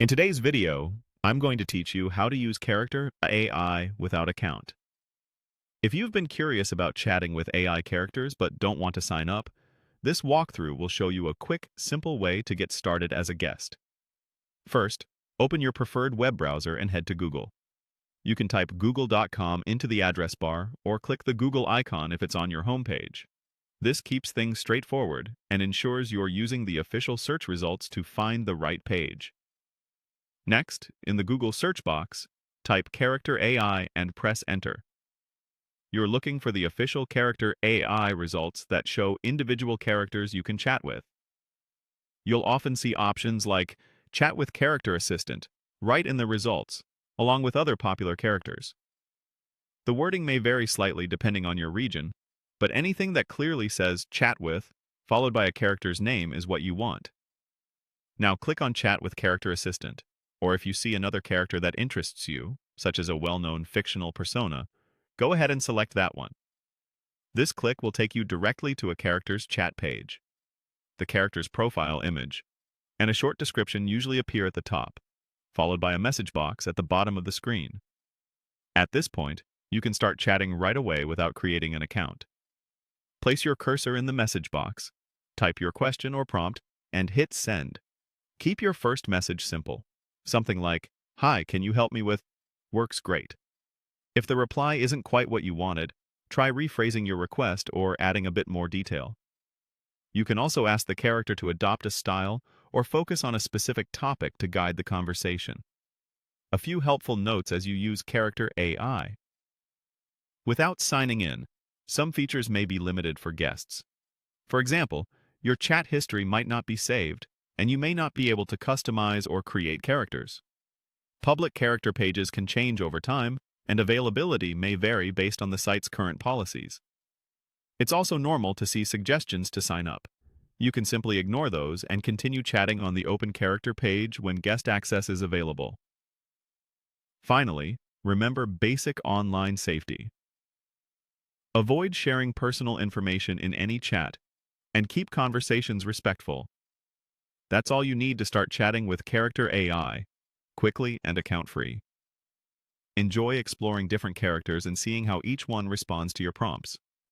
In today's video, I'm going to teach you how to use Character.AI without account. If you've been curious about chatting with AI characters but don't want to sign up, this walkthrough will show you a quick, simple way to get started as a guest. First, open your preferred web browser and head to Google. You can type google.com into the address bar or click the Google icon if it's on your homepage. This keeps things straightforward and ensures you're using the official search results to find the right page. Next, in the Google search box, type Character AI and press Enter. You're looking for the official Character AI results that show individual characters you can chat with. You'll often see options like Chat with Character Assistant right in the results, along with other popular characters. The wording may vary slightly depending on your region, but anything that clearly says Chat with, followed by a character's name is what you want. Now click on Chat with Character Assistant. Or if you see another character that interests you, such as a well-known fictional persona, go ahead and select that one. This click will take you directly to a character's chat page. The character's profile image and a short description usually appear at the top, followed by a message box at the bottom of the screen. At this point, you can start chatting right away without creating an account. Place your cursor in the message box, type your question or prompt, and hit send. Keep your first message simple. Something like, "Hi, can you help me with?" works great. If the reply isn't quite what you wanted, try rephrasing your request or adding a bit more detail. You can also ask the character to adopt a style or focus on a specific topic to guide the conversation. A few helpful notes as you use Character AI. Without signing in, some features may be limited for guests. For example, your chat history might not be saved, and you may not be able to customize or create characters. Public character pages can change over time, and availability may vary based on the site's current policies. It's also normal to see suggestions to sign up. You can simply ignore those and continue chatting on the open character page when guest access is available. Finally, remember basic online safety. Avoid sharing personal information in any chat, and keep conversations respectful. That's all you need to start chatting with Character AI, quickly and account-free. Enjoy exploring different characters and seeing how each one responds to your prompts.